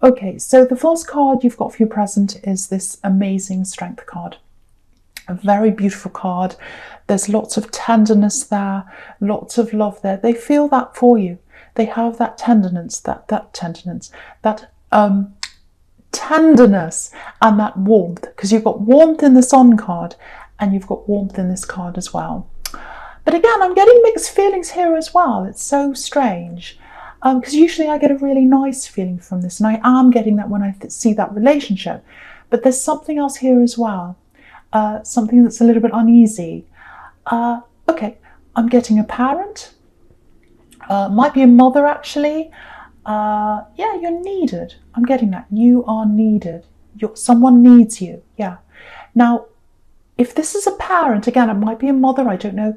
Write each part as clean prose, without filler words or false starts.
Okay, so the first card you've got for your present is this amazing strength card. A very beautiful card. There's lots of tenderness there, lots of love there. They feel that for you. They have that tenderness, that tenderness and that warmth, because you've got warmth in the Sun card and you've got warmth in this card as well. But again, I'm getting mixed feelings here as well. It's so strange, because usually I get a really nice feeling from this, and I am getting that when I see that relationship. But there's something else here as well, something that's a little bit uneasy. Okay, I'm getting a parent, might be a mother actually. Yeah, you're needed. I'm getting that. You are needed. Someone needs you. Yeah. Now, if this is a parent, again, it might be a mother, I don't know.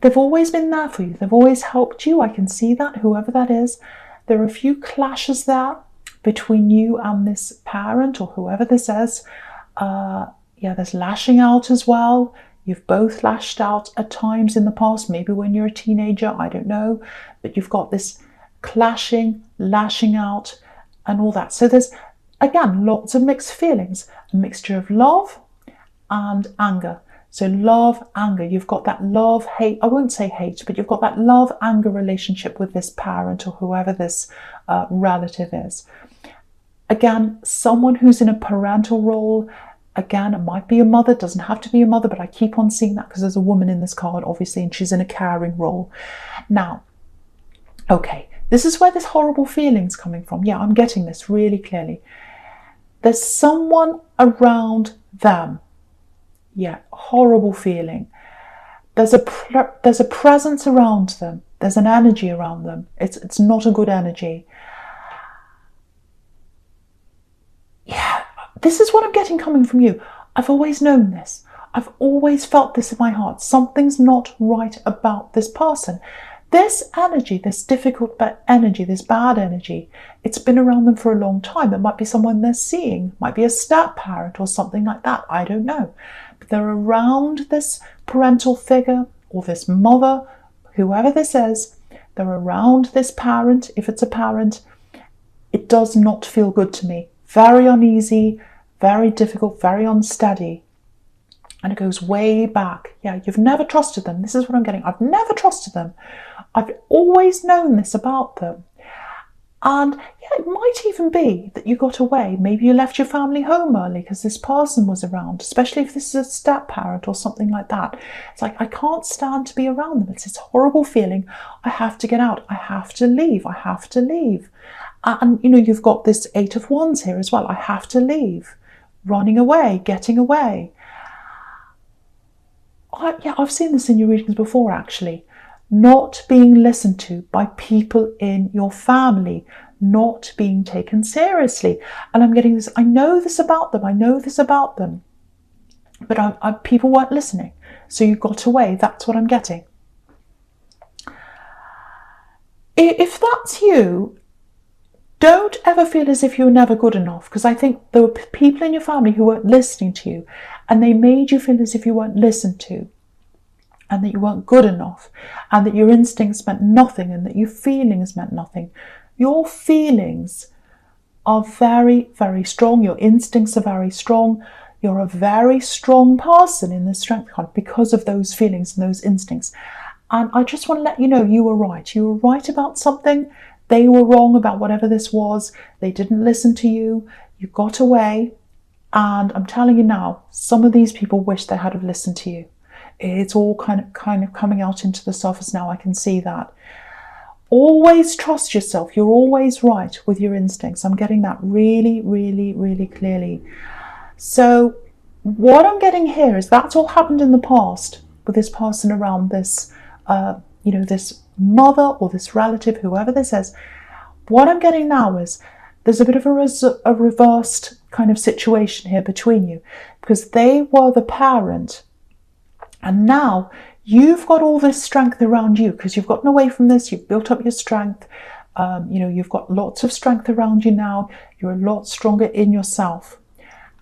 They've always been there for you. They've always helped you. I can see that, whoever that is. There are a few clashes there between you and this parent or whoever this is. Yeah, there's lashing out as well. You've both lashed out at times in the past, maybe when you're a teenager, I don't know. But you've got this clashing, lashing out and all that. So there's, again, lots of mixed feelings. A mixture of love and anger. So love, anger, you've got that love, hate, I won't say hate, but you've got that love, anger relationship with this parent or whoever this relative is. Again, someone who's in a parental role, again, it might be a mother, doesn't have to be a mother, but I keep on seeing that because there's a woman in this card, obviously, and she's in a caring role. Now, okay, this is where this horrible feeling's coming from. Yeah, I'm getting this really clearly. There's someone around them. Yeah, horrible feeling. There's a presence around them. There's an energy around them. It's not a good energy. Yeah, this is what I'm getting coming from you. I've always known this. I've always felt this in my heart. Something's not right about this person. This energy, this difficult energy, this bad energy, it's been around them for a long time. It might be someone they're seeing, might be a step parent or something like that. I don't know. But they're around this parental figure or this mother, whoever this is. They're around this parent. If it's a parent, it does not feel good to me. Very uneasy, very difficult, very unsteady. And it goes way back. Yeah, you've never trusted them. This is what I'm getting. I've never trusted them. I've always known this about them. And yeah, it might even be that you got away. Maybe you left your family home early because this person was around, especially if this is a step parent or something like that. It's like, I can't stand to be around them. It's this horrible feeling. I have to get out. I have to leave. I have to leave. And, you know, you've got this 8 of Wands here as well. I have to leave. Running away, getting away. Yeah, I've seen this in your readings before, actually. Not being listened to by people in your family, not being taken seriously. And I'm getting this, I know this about them, I know this about them. But people weren't listening. So you got away, that's what I'm getting. If that's you, don't ever feel as if you're never good enough, because I think there were people in your family who weren't listening to you, and they made you feel as if you weren't listened to, and that you weren't good enough, and that your instincts meant nothing, and that your feelings meant nothing. Your feelings are very, very strong. Your instincts are very strong. You're a very strong person in the Strength card because of those feelings and those instincts. And I just want to let you know, you were right. You were right about something. They were wrong about whatever this was. They didn't listen to you. You got away. And I'm telling you now, some of these people wish they had have listened to you. It's all kind of coming out into the surface now. I can see that. Always trust yourself. You're always right with your instincts. I'm getting that really, really, really clearly. So what I'm getting here is that's all happened in the past with this person around this, this mother or this relative, whoever this is. What I'm getting now is there's a bit of a reversed kind of situation here between you, because they were the parent, and now you've got all this strength around you because you've gotten away from this. You've built up your strength. You've got lots of strength around you now. You're a lot stronger in yourself,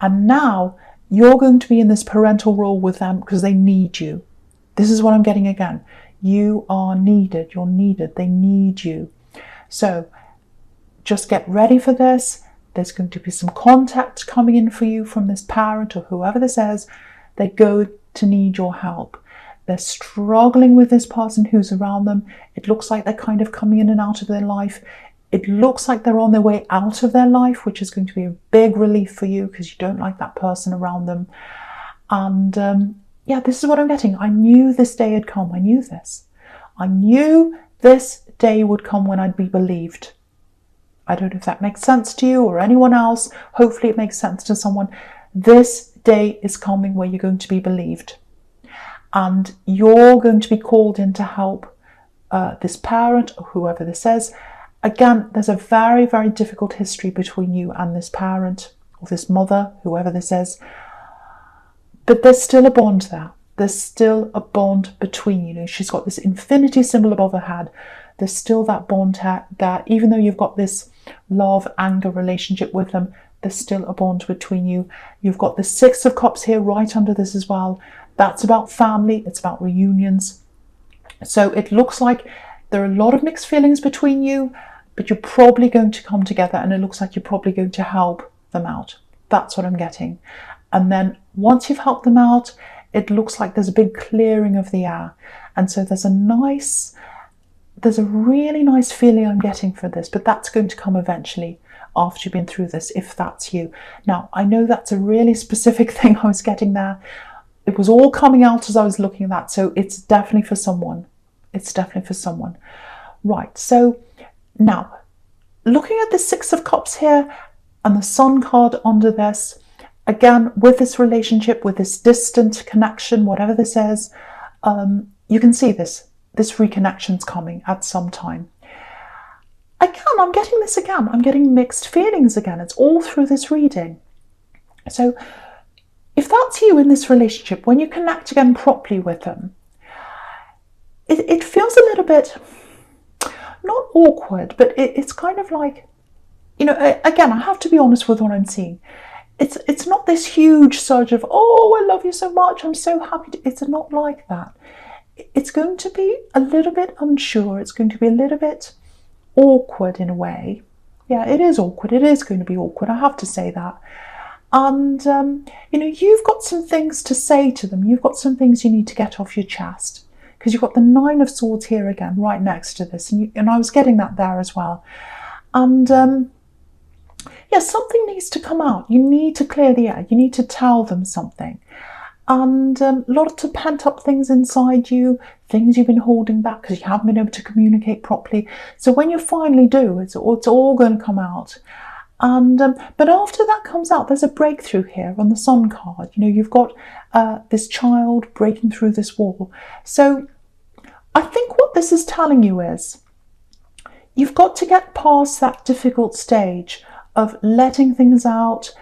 and now you're going to be in this parental role with them because they need you. This is what I'm getting again. You are needed. You're needed. They need you. So just get ready for this. There's going to be some contact coming in for you from this parent or whoever this is. They're going to need your help. They're struggling with this person who's around them. It looks like they're kind of coming in and out of their life. It looks like they're on their way out of their life, which is going to be a big relief for you because you don't like that person around them. And yeah, this is what I'm getting. I knew this day had come. I knew this. I knew this day would come when I'd be believed. I don't know if that makes sense to you or anyone else. Hopefully it makes sense to someone. This day is coming where you're going to be believed. And you're going to be called in to help this parent or whoever this is. Again, there's a very, very difficult history between you and this parent or this mother, whoever this is. But there's still a bond there. There's still a bond between you. She's got this infinity symbol above her head. There's still that bond that even though you've got this love, anger relationship with them, there's still a bond between you. You've got the Six of Cups here right under this as well. That's about family. It's about reunions. So it looks like there are a lot of mixed feelings between you, but you're probably going to come together and it looks like you're probably going to help them out. That's what I'm getting. And then once you've helped them out, it looks like there's a big clearing of the air. And so there's a really nice feeling I'm getting for this, but that's going to come eventually after you've been through this, if that's you. Now, I know that's a really specific thing I was getting there. It was all coming out as I was looking at that, so it's definitely for someone. It's definitely for someone. Right, so now, looking at the Six of Cups here and the Sun card under this, again, with this relationship, with this distant connection, whatever this is, you can see this reconnection's coming at some time. Again, I'm getting this again. I'm getting mixed feelings again. It's all through this reading. So if that's you in this relationship, when you connect again properly with them, it feels a little bit, not awkward, but it's kind of like, you know, again, I have to be honest with what I'm seeing. It's not this huge surge of, oh, I love you so much, I'm so happy. It's not like that. It's going to be a little bit unsure. It's going to be a little bit awkward in a way. Yeah, it is awkward. It is going to be awkward. I have to say that. And, you know, you've got some things to say to them. You've got some things you need to get off your chest. Because you've got the Nine of Swords here again, right next to this. And I was getting that there as well. And, yeah, something needs to come out. You need to clear the air. You need to tell them something. And lots of pent-up things inside you, things you've been holding back because you haven't been able to communicate properly. So when you finally do, it's all going to come out. And but after that comes out, there's a breakthrough here on the Sun card. You know, you've got this child breaking through this wall. So I think what this is telling you is you've got to get past that difficult stage of letting things out,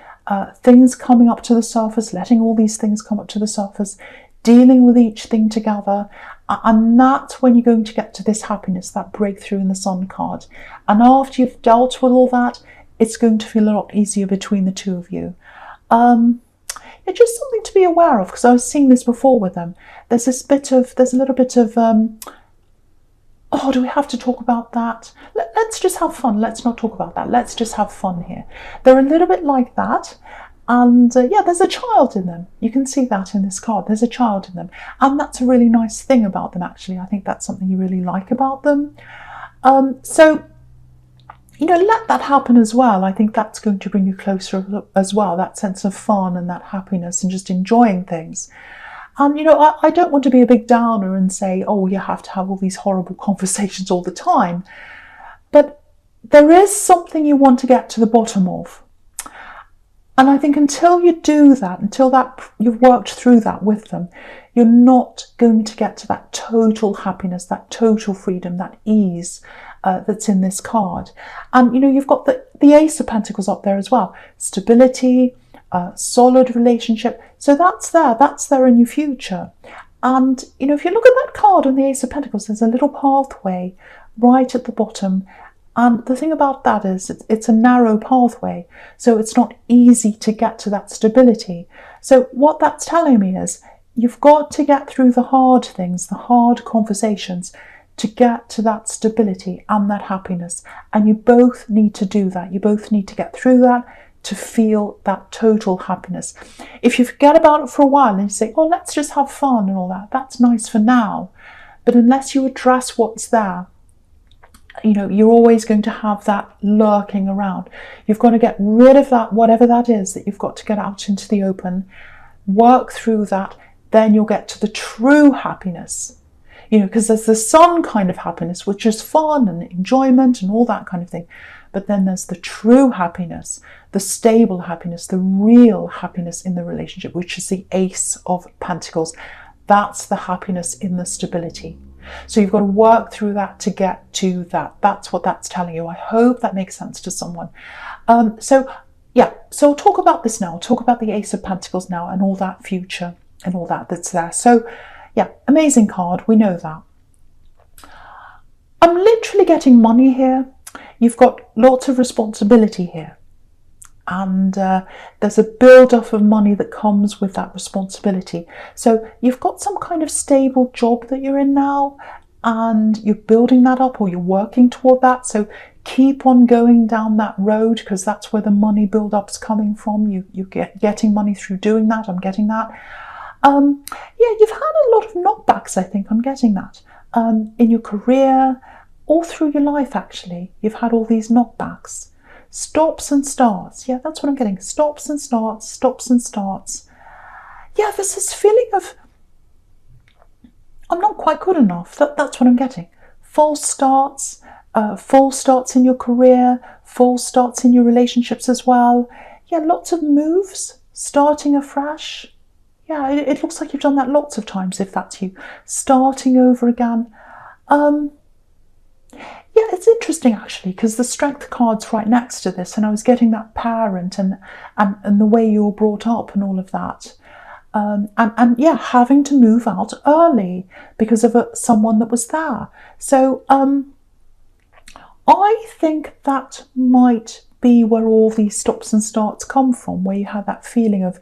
things coming up to the surface, letting all these things come up to the surface, dealing with each thing together. And that's when you're going to get to this happiness, that breakthrough in the Sun card. And after you've dealt with all that, it's going to feel a lot easier between the two of you. It's just something to be aware of, because I was seeing this before with them. There's a little bit of, oh, do we have to talk about that? Let's just have fun. Let's not talk about that. Let's just have fun here. They're a little bit like that. And yeah, there's a child in them. You can see that in this card. There's a child in them. And that's a really nice thing about them, actually. I think that's something you really like about them. So, you know, let that happen as well. I think that's going to bring you closer as well, that sense of fun and that happiness and just enjoying things. And, you know, I don't want to be a big downer and say, oh, you have to have all these horrible conversations all the time. But there is something you want to get to the bottom of. And I think until you do that, until you've worked through that with them, you're not going to get to that total happiness, that total freedom, that ease that's in this card. And, you know, you've got the Ace of Pentacles up there as well. Stability, solid relationship. So that's there in your future. And, you know, if you look at that card on the Ace of Pentacles, there's a little pathway right at the bottom. And the thing about that is it's a narrow pathway, so it's not easy to get to that stability. So what that's telling me is you've got to get through the hard things, the hard conversations, to get to that stability and that happiness. And you both need to do that. You both need to get through that to feel that total happiness. If you forget about it for a while and you say, oh, let's just have fun and all that, that's nice for now. But unless you address what's there, you know, you're always going to have that lurking around. You've got to get rid of that, whatever that is that you've got to get out into the open, work through that, then you'll get to the true happiness. You know, because there's the sun kind of happiness, which is fun and enjoyment and all that kind of thing. But then there's the true happiness, the stable happiness, the real happiness in the relationship, which is the Ace of Pentacles. That's the happiness in the stability. So you've got to work through that to get to that. That's what that's telling you. I hope that makes sense to someone. So I'll talk about this now. I'll talk about the Ace of Pentacles now and all that future and all that that's there. So yeah, amazing card. We know that. I'm literally getting money here. You've got lots of responsibility here. And there's a build-up of money that comes with that responsibility. So you've got some kind of stable job that you're in now, and you're building that up, or you're working toward that. So keep on going down that road, because that's where the money build-up's coming from. You're getting money through doing that. I'm getting that. Yeah, you've had a lot of knockbacks, I think. I'm getting that. In your career, all through your life, actually, you've had all these knockbacks. Stops and starts. Yeah, that's what I'm getting. Stops and starts, stops and starts. Yeah, there's this feeling of, I'm not quite good enough. That's what I'm getting. False starts in your career, false starts in your relationships as well. Yeah, lots of moves, starting afresh. Yeah, it looks like you've done that lots of times, if that's you. Starting over again. Yeah, it's interesting actually, because the Strength card's right next to this, and I was getting that parent and the way you were brought up and all of that. And yeah, having to move out early because of someone that was there. So I think that might be where all these stops and starts come from, where you have that feeling of,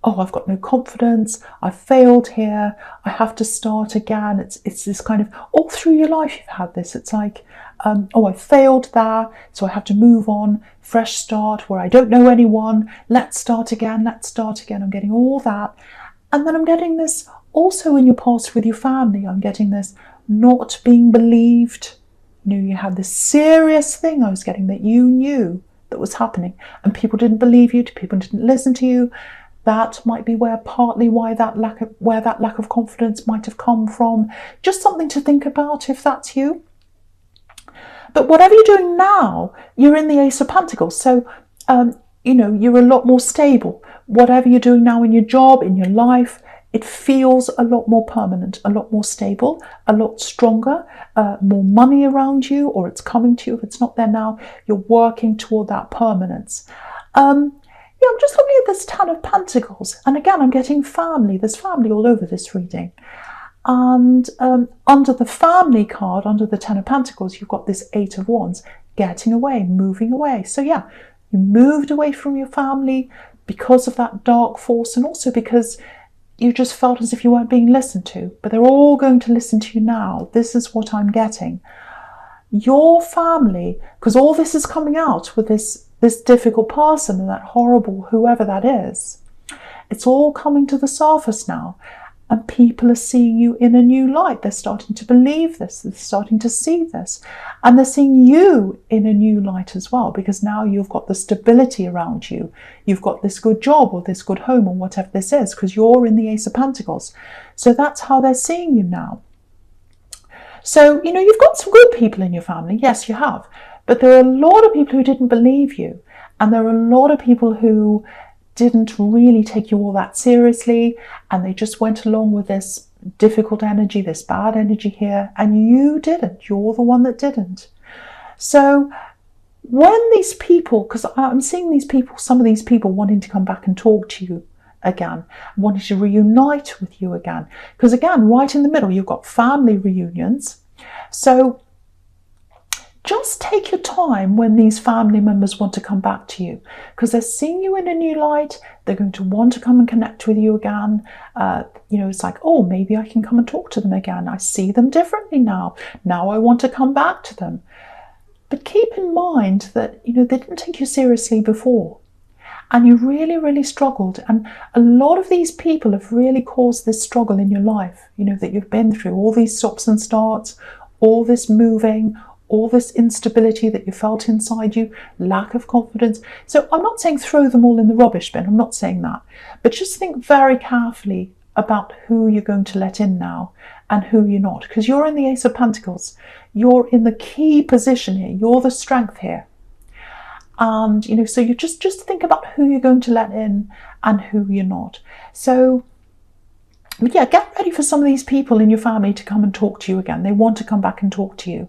oh, I've got no confidence, I've failed here, I have to start again. It's this kind of, all through your life you've had this. It's like, oh, I failed there, so I have to move on, fresh start, where I don't know anyone, let's start again. I'm getting all that. And then I'm getting this also in your past with your family. I'm getting this not being believed. You know, you had this serious thing I was getting that you knew that was happening, and people didn't believe you, people didn't listen to you. That might be partly why that lack of confidence might have come from. Just something to think about if that's you. But whatever you're doing now, you're in the Ace of Pentacles. So, you know, you're a lot more stable. Whatever you're doing now in your job, in your life, it feels a lot more permanent, a lot more stable, a lot stronger, more money around you, or it's coming to you. If it's not there now, you're working toward that permanence. Yeah, I'm just looking at this Ten of Pentacles, and again, I'm getting family. There's family all over this reading. And under the family card, under the Ten of Pentacles, you've got this Eight of Wands, getting away, moving away. So yeah, you moved away from your family because of that dark force, and also because you just felt as if you weren't being listened to. But they're all going to listen to you now. This is what I'm getting. Your family, because all this is coming out with this difficult person and that horrible whoever that is, it's all coming to the surface now, and people are seeing you in a new light. They're starting to believe this, they're starting to see this, and they're seeing you in a new light as well, because now you've got the stability around you, you've got this good job or this good home or whatever this is, because you're in the Ace of Pentacles. So that's how they're seeing you now. So, you know, you've got some good people in your family, yes you have, but there are a lot of people who didn't believe you, and there are a lot of people who didn't really take you all that seriously, and they just went along with this difficult energy, this bad energy here, and you didn't. You're the one that didn't. So when these people, because I'm seeing these people, some of these people wanting to come back and talk to you again, wanting to reunite with you again, because again, right in the middle, you've got family reunions. So just take your time when these family members want to come back to you, because they're seeing you in a new light. They're going to want to come and connect with you again. It's like, oh, maybe I can come and talk to them again. I see them differently now. Now I want to come back to them. But keep in mind that, they didn't take you seriously before. And you really, really struggled. And a lot of these people have really caused this struggle in your life, that you've been through. All these stops and starts, all this moving, all this instability that you felt inside you, lack of confidence. So I'm not saying throw them all in the rubbish bin. I'm not saying that. But just think very carefully about who you're going to let in now and who you're not. Because you're in the Ace of Pentacles. You're in the key position here. You're the strength here. And, so you just think about who you're going to let in and who you're not. So, yeah, get ready for some of these people in your family to come and talk to you again. They want to come back and talk to you.